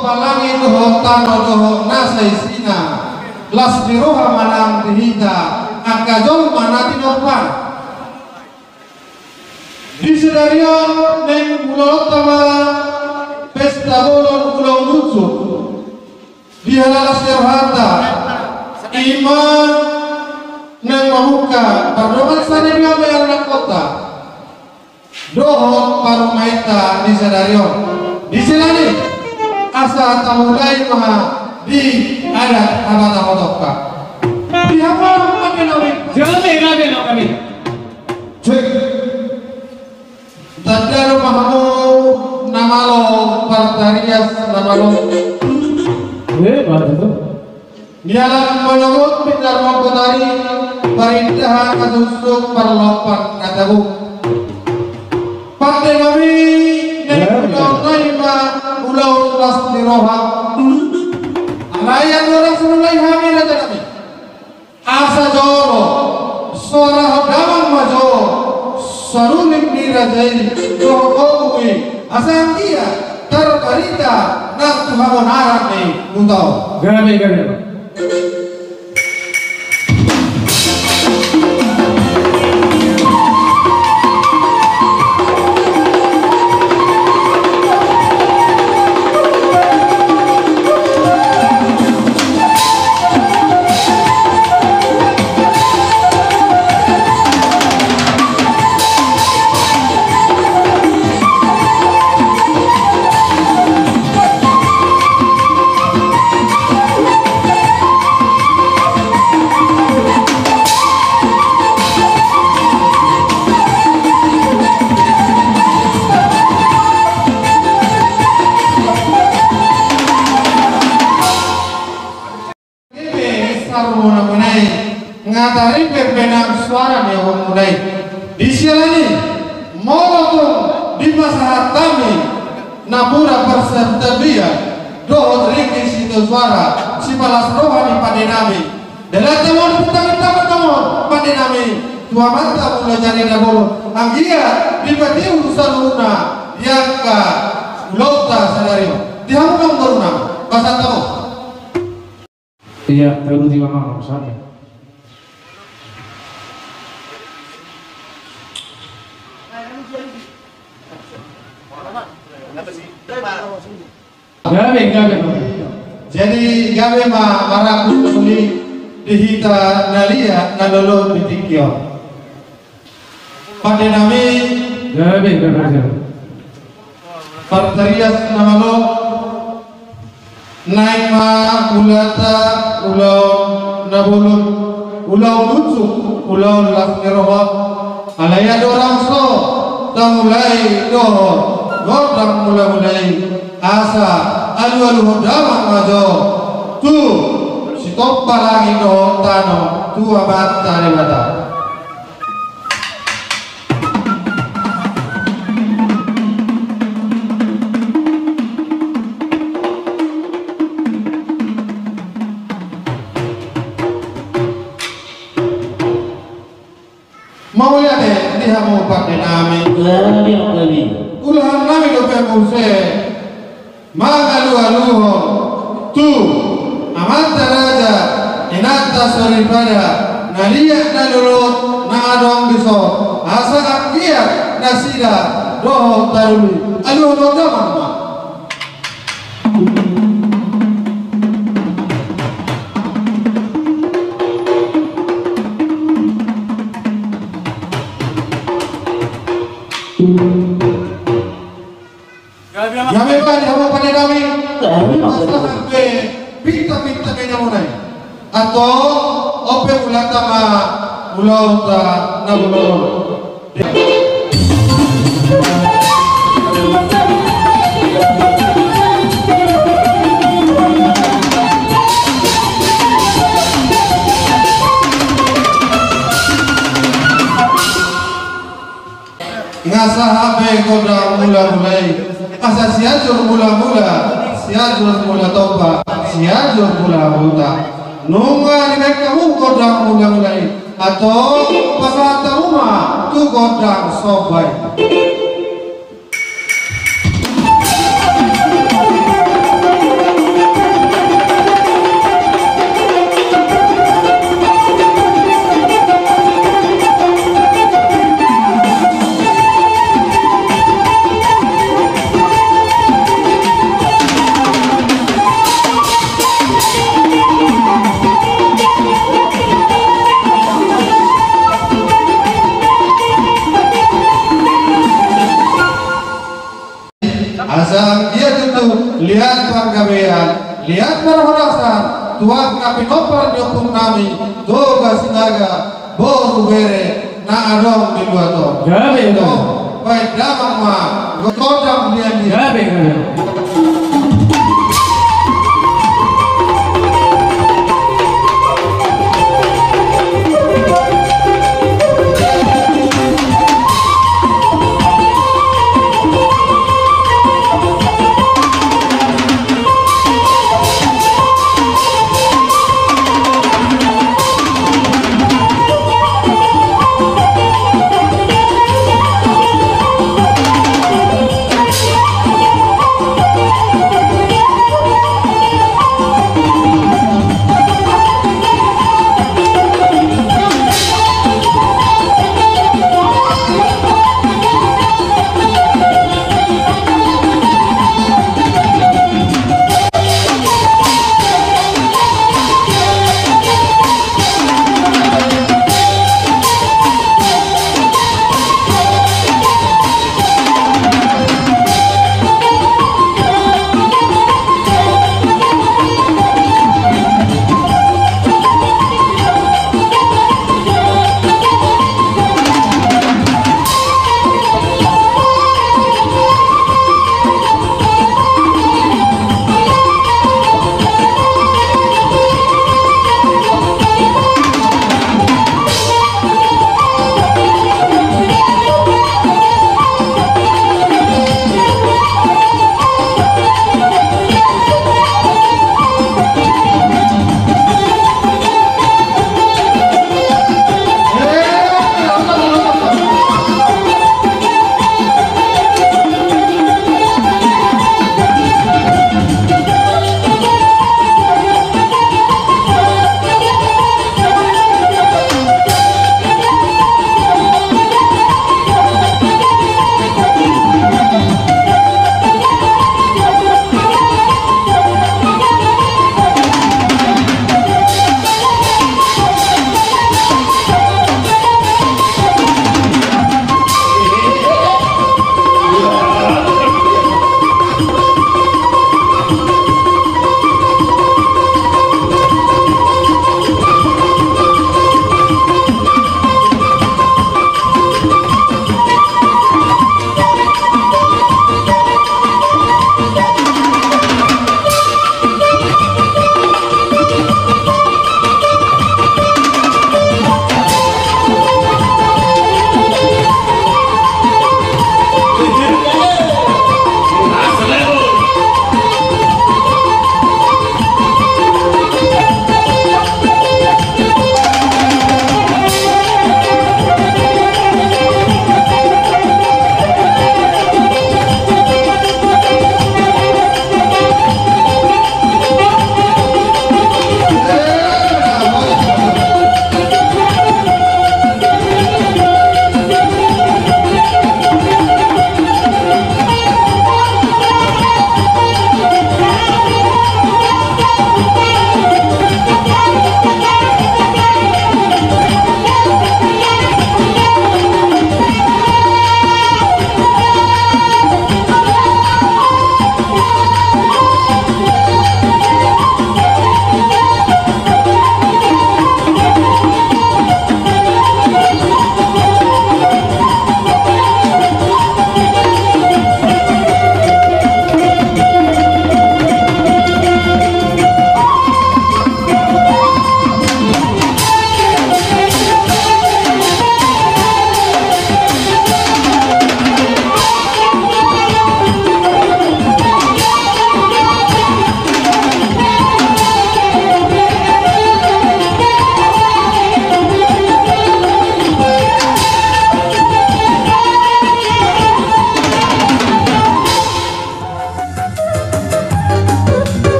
palangi doho tano doho nasai sina las biroha manang dihita akajol manati nopan di sedarian neng pulau tama pesta bolon pulau lucu di halalas terhata iman neng mahuka pardongan sana dia anak kota doho parumaita di sedarian di selani asa tamulai maha di adat abata hotoka di apa pakai nawi jangan kami cek tadar mahamu namalo partarias namalo baru tuh nialan menyebut pintar mengkotari perindahan kasusuk perlopan nadabu pakai nawi Nengkau naima ulau las diroha Alayan orang sunulai hamil ada kami asa joro suara hadaman majo sarulik dirajai jokowi asa dia terberita nak tuhamun harap nih untuk gabe ngatari berbenang suara nih orang mulai di sini molotov di masa kami napura persertabia doh ringkis situ suara si palas rohani pada nami dalam temor kita temor pada nami tua mata mulai jadi dahulu anggia di peti urusan luna yang ka lota senario di hambang beruna pasal tahu iya tahu di mana sana gabe jadi gabe maraku tuli dihita nalia nalolo bitikyo pada nami gabe partarias namalo naik ma ulata ulau nabulun ulau lucu ulau lasneroha alaya dorang so tamulai doho godang mulai asa alu hodama majo tu si topalangi do tano tu abat tare bata mau lihat deh dia mau pakai nami ulahan nami do pemuse magalu tu amata raja inata soribada nalia nalurut naadong biso asa akia nasida doho taruli alu doga mama Yame bani hama pada kami masalah be pinta kenya mulai atau ope ulatama ulauta nabulolo ngasahabe kodang mulai asa siajur siajur mula topa siajur mula huta nunga di kamu kodang mulai atau pasata rumah tu kodang sobai panggabean lihat berhorasan tuang kapi nopar nyokung nami doga sinaga boru bere na adong di luar to Gabe, gabe. baik damang ma godang dia Gabe, gabe.